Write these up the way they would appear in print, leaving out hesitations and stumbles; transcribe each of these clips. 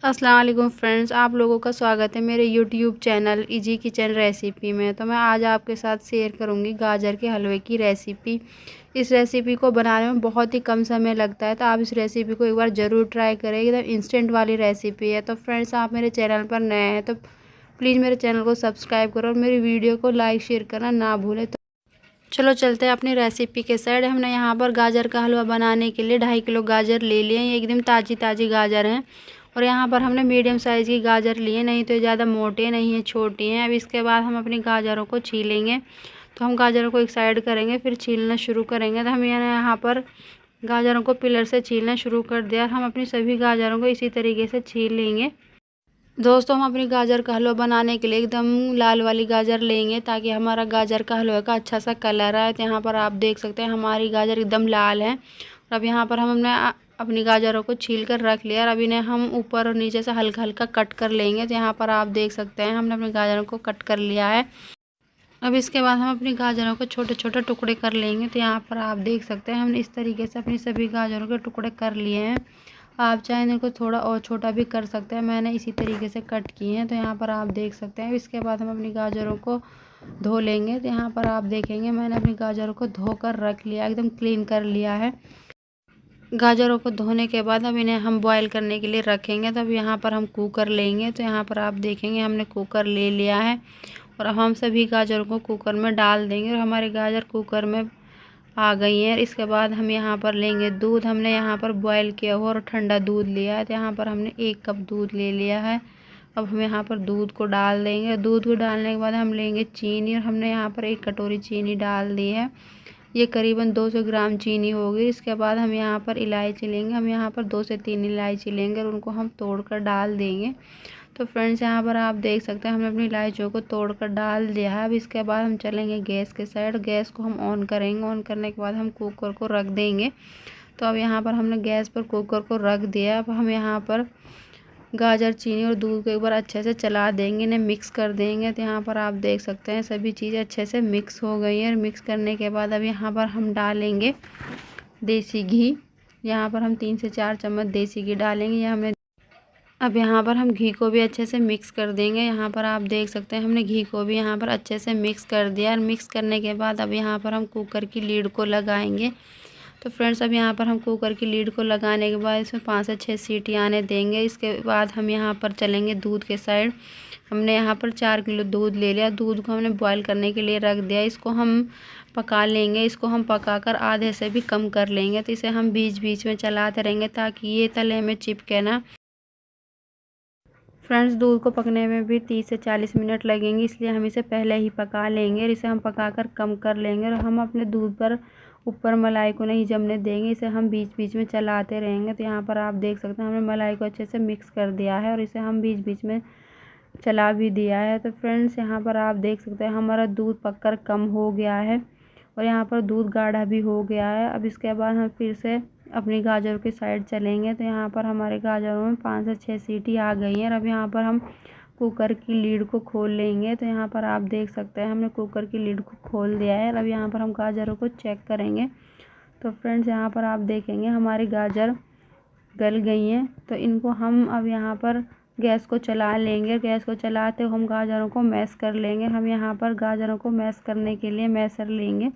अस्सलाम वालेकुम फ्रेंड्स, आप लोगों का स्वागत है मेरे YouTube channel easy kitchen recipe में। तो मैं आज आपके साथ शेयर करूंगी गाजर के हलवे की रेसिपी। इस रेसिपी को बनाने में बहुत ही कम समय लगता है, तो आप इस रेसिपी को एक बार ज़रूर ट्राई करें। एकदम इंस्टेंट वाली रेसिपी है। तो फ्रेंड्स, आप मेरे चैनल पर नए हैं तो प्लीज़ मेरे चैनल को सब्सक्राइब करो और मेरी वीडियो को लाइक शेयर करना ना भूलें। तो चलो चलते हैं अपनी रेसिपी के साइड। हमने यहाँ पर गाजर का हलवा बनाने के लिए 2.5 किलो गाजर ले लिए। ये एकदम ताज़ी ताज़ी गाजर हैं। और यहाँ पर हमने मीडियम साइज़ की गाजर लिए, नहीं तो ज़्यादा मोटे नहीं है, छोटी हैं। अब इसके बाद हम अपनी गाजरों को छीलेंगे। तो हम गाजरों को एक साइड करेंगे, फिर छीलना शुरू करेंगे। तो हम यहाँ पर गाजरों को पिलर से छीलना शुरू कर दिया। हम अपनी सभी गाजरों को इसी तरीके से छील लेंगे। दोस्तों, हम अपनी गाजर का हलवा बनाने के लिए एकदम लाल वाली गाजर लेंगे, ताकि हमारा गाजर का हलवे का अच्छा सा कलर आए। तो यहाँ पर आप देख सकते हैं हमारी गाजर एकदम लाल है। और अब यहाँ पर हमने अपनी गाजरों को छील कर रख लिया। और अब इन्हें हम ऊपर और नीचे से हल्का हल्का कट कर लेंगे। तो यहाँ पर आप देख सकते हैं हमने अपनी गाजरों को कट कर लिया है। अब इसके बाद हम अपनी गाजरों को छोटे छोटे टुकड़े कर लेंगे। तो यहाँ पर आप देख सकते हैं हमने इस तरीके से अपनी सभी गाजरों के टुकड़े कर लिए हैं। आप चाहें इनको थोड़ा और छोटा भी कर सकते हैं, मैंने इसी तरीके से कट किए हैं। तो यहाँ पर आप देख सकते हैं। इसके बाद हम अपनी गाजरों को धो लेंगे। तो यहाँ पर आप देखेंगे मैंने अपनी गाजरों को धो कर रख लिया, एकदम क्लीन कर लिया है। गाजरों को धोने के बाद अब इन्हें हम बॉईल करने के लिए रखेंगे। तब यहाँ पर हम कुकर लेंगे। तो यहाँ पर आप देखेंगे हमने कुकर ले लिया है। और अब हम सभी गाजरों को कुकर में डाल देंगे। और हमारे गाजर कुकर में आ गई हैं। इसके बाद हम यहाँ पर लेंगे दूध। हमने यहाँ पर बॉईल किया हुआ और ठंडा दूध लिया है। तो यहाँ पर हमने 1 कप दूध ले लिया है। अब हम यहाँ पर दूध को डाल देंगे। दूध को डालने के बाद हम लेंगे चीनी, और हमने यहाँ पर 1 कटोरी चीनी डाल दी है। ये करीबन 200 ग्राम चीनी होगी। इसके बाद हम यहाँ पर इलायची लेंगे। हम यहाँ पर 2 से 3 इलायची लेंगे और उनको हम तोड़कर डाल देंगे। तो फ्रेंड्स, यहाँ पर आप देख सकते हैं हमने अपनी इलायचियों को तोड़कर डाल दिया है। अब इसके बाद हम चलेंगे गैस के साइड। गैस को हम ऑन करेंगे। ऑन करने के बाद हम कुकर को रख देंगे। तो अब यहाँ पर हमने गैस पर कुकर को रख दिया। अब हम यहाँ पर गाजर, चीनी और दूध को एक बार अच्छे से चला देंगे, इन्हें मिक्स कर देंगे। तो यहाँ पर आप देख सकते हैं सभी चीज़ें अच्छे से मिक्स हो गई हैं। और मिक्स करने के बाद अब यहाँ पर हम डालेंगे देसी घी। यहाँ पर हम 3 से 4 चम्मच देसी घी डालेंगे। यह हमने अब यहाँ पर हम घी को भी अच्छे से मिक्स कर देंगे। यहाँ पर आप देख सकते हैं हमने घी को भी यहाँ पर अच्छे से मिक्स कर दिया। और मिक्स करने के बाद अब यहाँ पर हम कुकर की लीड को लगाएंगे। तो फ्रेंड्स, अब यहाँ पर हम कुकर की लीड को लगाने के बाद इसमें 5 से 6 सीटी आने देंगे। इसके बाद हम यहाँ पर चलेंगे दूध के साइड। हमने यहाँ पर 4 किलो दूध ले लिया। दूध को हमने बॉईल करने के लिए रख दिया। इसको हम पका लेंगे। इसको हम पकाकर आधे से भी कम कर लेंगे। तो इसे हम बीच बीच में चलाते रहेंगे, ताकि ये तले में चिपके ना। फ्रेंड्स, दूध को पकने में भी 30 से 40 मिनट लगेंगे, इसलिए हम इसे पहले ही पका लेंगे। और इसे हम पकाकर कम कर लेंगे। और हम अपने दूध पर ऊपर मलाई को नहीं जमने देंगे। इसे हम बीच बीच में चलाते रहेंगे। तो यहाँ पर आप देख सकते हैं हमने मलाई को अच्छे से मिक्स कर दिया है, और इसे हम बीच बीच में चला भी दिया है। तो फ्रेंड्स, यहाँ पर आप देख सकते हैं हमारा दूध पककर कम हो गया है, और यहाँ पर दूध गाढ़ा भी हो गया है। अब इसके बाद हम फिर से अपनी गाजर की साइड चलेंगे। तो यहाँ पर हमारे गाजरों में 5 से 6 सीटी आ गई हैं। और अब यहाँ पर हम कुकर की लीड को खोल लेंगे। तो यहाँ पर आप देख सकते हैं हमने कुकर की लीड को खोल दिया है। और अब यहाँ पर हम गाजरों को चेक करेंगे। तो फ्रेंड्स, यहाँ पर आप देखेंगे हमारी गाजर गल गई हैं। तो इनको हम अब यहाँ पर गैस को चला लेंगे। गैस को चलाते हुए हम गाजरों को मैश कर लेंगे। हम यहाँ पर गाजरों को मैश करने के लिए मैशर लेंगे।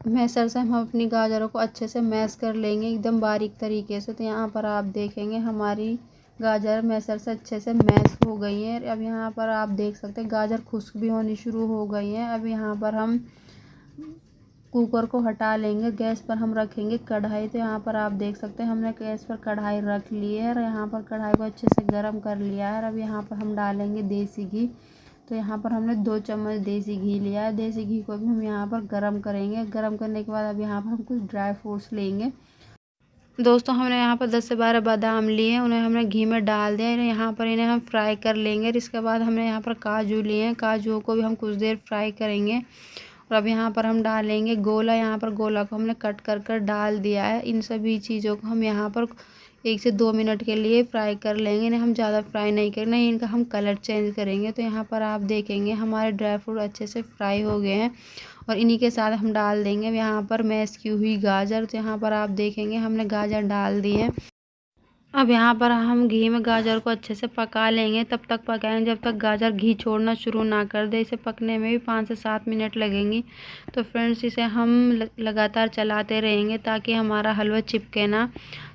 मैशर से हम अपनी गाजरों को अच्छे से मैश कर लेंगे, एकदम बारीक तरीके से। तो यहाँ पर आप देखेंगे हमारी गाजर मैशर से अच्छे से मैश हो गई है। अब यहाँ पर आप देख सकते हैं गाजर खुश्क भी होनी शुरू हो गई है। अब यहाँ पर हम कुकर को हटा लेंगे। गैस पर हम रखेंगे कढ़ाई। तो यहाँ पर आप देख सकते हैं हमने गैस पर कढ़ाई रख ली है, और यहाँ पर कढ़ाई को अच्छे से गर्म कर लिया है। अब यहाँ पर हम डालेंगे देसी घी। तो यहाँ पर हमने 2 चम्मच देसी घी लिया है। देसी घी को भी हम यहाँ पर गरम करेंगे। गरम करने के बाद अब यहाँ पर हम कुछ ड्राई फ्रूट्स लेंगे। दोस्तों, हमने यहाँ पर 10 से 12 बादाम लिए हैं, उन्हें हमने घी में डाल दिया है। यहाँ पर इन्हें हम फ्राई कर लेंगे। इसके बाद हमने यहाँ पर काजू लिए हैं, काजुओं को भी हम कुछ देर फ्राई करेंगे। और अब यहाँ पर हम डालेंगे गोला। यहाँ पर गोला को हमने कट कर कर डाल दिया है। इन सभी चीज़ों को हम यहाँ पर 1 से 2 मिनट के लिए फ्राई कर लेंगे। इन्हें हम ज़्यादा फ्राई नहीं करेंगे, नहीं इनका हम कलर चेंज करेंगे। तो यहाँ पर आप देखेंगे हमारे ड्राई फ्रूट अच्छे से फ्राई हो गए हैं, और इन्हीं के साथ हम डाल देंगे यहाँ पर मैश की हुई गाजर। तो यहाँ पर आप देखेंगे हमने गाजर डाल दी है। अब यहाँ पर हम घी में गाजर को अच्छे से पका लेंगे। तब तक पकाएंगे जब तक गाजर घी छोड़ना शुरू ना कर दे। इसे पकने में भी 5 से 7 मिनट लगेंगी। तो फ्रेंड्स इसे हम लगातार चलाते रहेंगे ताकि हमारा हलवा चिपके ना।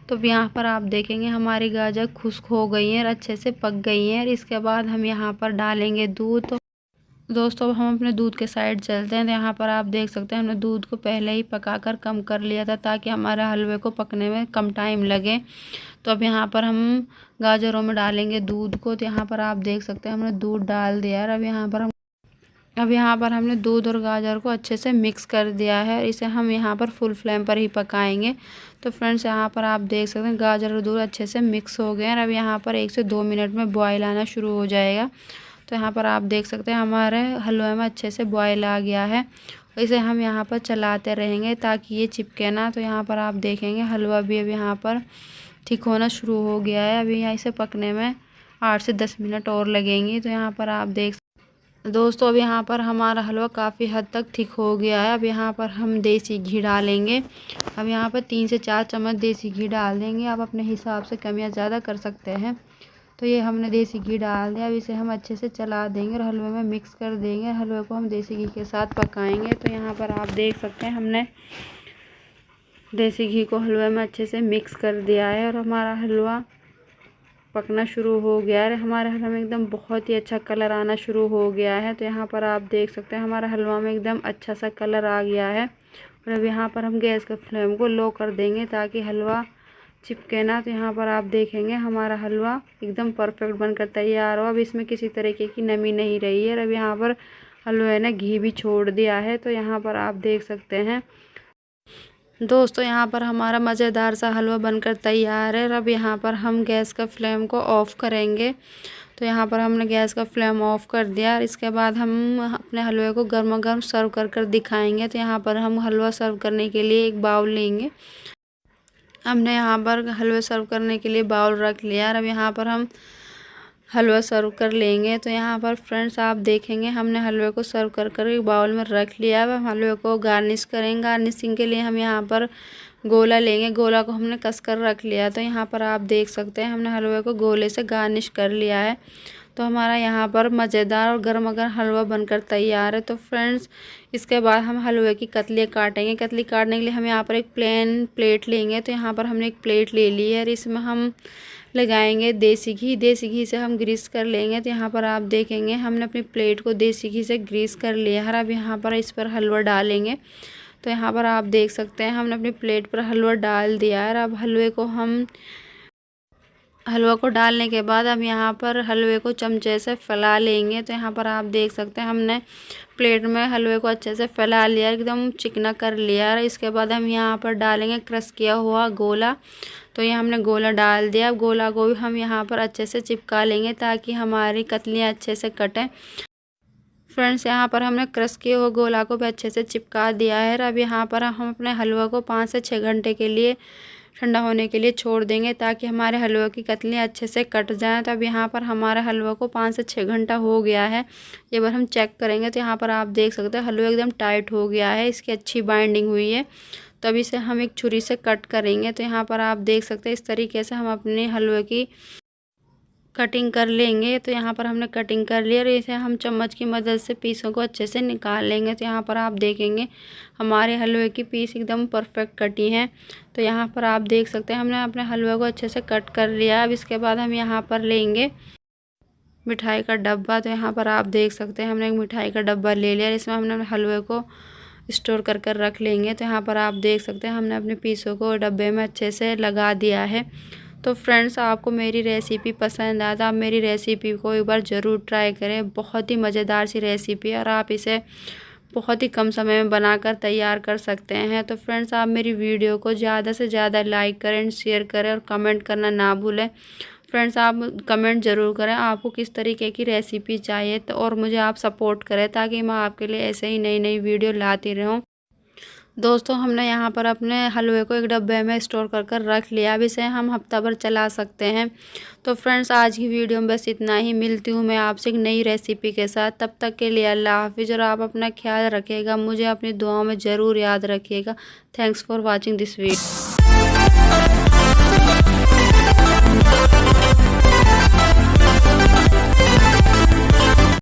तो यहाँ पर आप देखेंगे हमारी गाजर खुश्क हो गई हैं और अच्छे से पक गई हैं। और इसके बाद हम यहाँ पर डालेंगे दूध। तो दोस्तों अब हम अपने दूध के साइड चलते हैं। तो यहाँ पर आप देख सकते हैं हमने दूध को पहले ही पकाकर कम कर लिया था ताकि हमारे हलवे को पकने में कम टाइम लगे। तो अब यहाँ पर हम गाजरों में डालेंगे दूध को। तो यहाँ पर आप देख सकते हैं हमने दूध डाल दिया है। अब यहाँ पर हमने दूध और गाजर को अच्छे से मिक्स कर दिया है। इसे हम यहाँ पर फुल फ्लेम पर ही पकाएंगे। तो फ्रेंड्स यहाँ पर आप देख सकते हैं गाजर और दूध अच्छे से मिक्स हो गए हैं। अब यहाँ पर 1 से 2 मिनट में बॉयल आना शुरू हो जाएगा। तो यहाँ पर आप देख सकते हैं हमारे हलवे में अच्छे से बॉयल आ गया है। इसे हम यहाँ पर चलाते रहेंगे ताकि ये चिपके ना। तो यहाँ पर आप देखेंगे हलवा भी अब यहाँ पर ठीक होना शुरू हो गया है। अभी यहाँ इसे पकने में 8 से 10 मिनट और लगेंगी। तो यहाँ पर आप देख दोस्तों अब यहाँ पर हमारा हलवा काफ़ी हद तक ठीक हो गया है। अब यहाँ पर हम देसी घी डालेंगे। अब यहाँ पर 3 से 4 चम्मच देसी घी डाल देंगे। आप अपने हिसाब से कम या ज़्यादा कर सकते हैं। तो ये हमने देसी घी डाल दिया। अब इसे हम अच्छे से चला देंगे और हलवे में मिक्स कर देंगे। हलवे को हम देसी घी के साथ पकाएंगे। तो यहाँ पर आप देख सकते हैं हमने देसी घी को हलवे में अच्छे से मिक्स कर दिया है और हमारा हलवा पकना शुरू हो गया है। हमारे हलवे में एकदम बहुत ही अच्छा कलर आना शुरू हो गया है। तो यहाँ पर आप देख सकते हैं हमारा हलवा में एकदम अच्छा सा कलर आ गया है। और अब यहाँ पर हम गैस के फ्लेम को लो कर देंगे ताकि हलवा चिपके ना। तो यहाँ पर आप देखेंगे हमारा हलवा एकदम परफेक्ट बनकर तैयार हो। अब इसमें किसी तरीके की नमी नहीं रही है। अब यहाँ पर हलवे ने घी भी छोड़ दिया है। तो यहाँ पर आप देख सकते हैं दोस्तों यहाँ पर हमारा मज़ेदार सा हलवा बनकर तैयार है। अब यहाँ पर हम गैस का फ्लेम को ऑफ़ करेंगे। तो यहाँ पर हमने गैस का फ्लेम ऑफ़ कर दिया और इसके बाद हम अपने हलवे को गर्मा गर्म सर्व कर दिखाएंगे। तो यहाँ पर हम हलवा सर्व करने के लिए एक बाउल लेंगे। हमने यहाँ पर हलवा सर्व करने के लिए बाउल रख लिया और अब यहाँ पर हम हलवा सर्व कर लेंगे। तो यहाँ पर फ्रेंड्स आप देखेंगे हमने हलवे को सर्व कर एक बाउल में रख लिया। अब हम हलवे को गार्निश करेंगे। गार्निशिंग के लिए हम यहाँ पर गोला लेंगे। गोला को हमने कस कर रख लिया। तो यहाँ पर आप देख सकते हैं हमने हलवे को गोले से गार्निश कर लिया है। तो हमारा यहाँ पर मज़ेदार और गर्मा गर्म हलवा बनकर तैयार है। तो फ्रेंड्स इसके बाद हम हलवे की कतलियाँ काटेंगे। कतली काटने के लिए हम यहाँ पर एक प्लेन प्लेट लेंगे। तो यहाँ पर हमने एक प्लेट ले ली है और इसमें हम लगाएंगे देसी घी। देसी घी से हम ग्रीस कर लेंगे। तो यहाँ पर आप देखेंगे हमने अपनी प्लेट को देसी घी से ग्रीस कर लिया है। अब यहाँ पर इस पर हलवा डालेंगे। तो यहाँ पर आप देख सकते हैं हमने अपनी प्लेट पर हलवा डाल दिया है। अब हलवा को डालने के बाद हम यहाँ पर हलवे को चमचे से फैला लेंगे। तो यहाँ पर आप देख सकते हैं हमने प्लेट में हलवे को अच्छे से फैला लिया, एकदम चिकना कर लिया। और इसके बाद हम यहाँ पर डालेंगे क्रश किया हुआ गोला। तो ये हमने गोला डाल दिया। अब गोला को भी हम यहाँ पर अच्छे से चिपका लेंगे ताकि हमारी कतलियाँ अच्छे से कटें। फ्रेंड्स यहाँ पर हमने क्रश किए हुए गोला को भी अच्छे से चिपका दिया है। अब यहाँ पर हम अपने हलवा को 5 से 6 घंटे के लिए ठंडा होने के लिए छोड़ देंगे ताकि हमारे हलवे की कतलियाँ अच्छे से कट जाएं। तो अब यहाँ पर हमारे हलवा को 5 से 6 घंटा हो गया है। एक बार हम चेक करेंगे तो यहाँ पर आप देख सकते हैं हलवा एकदम टाइट हो गया है, इसकी अच्छी बाइंडिंग हुई है। तो अब इसे हम एक छुरी से कट करेंगे। तो यहाँ पर आप देख सकते हैं इस तरीके से हम अपने हलवे की कटिंग कर लेंगे। तो यहाँ पर हमने कटिंग कर लिया और इसे हम चम्मच की मदद से पीसों को अच्छे से निकाल लेंगे। तो यहाँ पर आप देखेंगे हमारे हलवे की पीस एकदम परफेक्ट कटी हैं। तो यहाँ पर आप देख सकते हैं हमने अपने हलवे को अच्छे से कट कर लिया। अब इसके बाद हम यहाँ पर लेंगे मिठाई का डब्बा। तो यहाँ पर आप देख सकते हैं हमने एक मिठाई का डब्बा ले लिया, इसमें हमने हलवे को स्टोर कर रख लेंगे। तो यहाँ पर आप देख सकते हैं हमने अपने पीसों को डब्बे में अच्छे से लगा दिया है। तो फ्रेंड्स आपको मेरी रेसिपी पसंद आया तो आप मेरी रेसिपी को एक बार ज़रूर ट्राई करें। बहुत ही मज़ेदार सी रेसिपी है और आप इसे बहुत ही कम समय में बनाकर तैयार कर सकते हैं। तो फ्रेंड्स आप मेरी वीडियो को ज़्यादा से ज़्यादा लाइक करें, शेयर करें और कमेंट करना ना भूलें। फ्रेंड्स आप कमेंट ज़रूर करें आपको किस तरीके की रेसिपी चाहिए, तो और मुझे आप सपोर्ट करें ताकि मैं आपके लिए ऐसे ही नई नई वीडियो लाती रहूं। दोस्तों हमने यहाँ पर अपने हलवे को एक डब्बे में स्टोर कर रख लिया। अब इसे हम हफ्ता भर चला सकते हैं। तो फ्रेंड्स आज की वीडियो में बस इतना ही। मिलती हूँ मैं आपसे एक नई रेसिपी के साथ। तब तक के लिए अल्लाह हाफिज़ और आप अपना ख्याल रखिएगा। मुझे अपनी दुआओं में ज़रूर याद रखिएगा। Thanks for watching this video.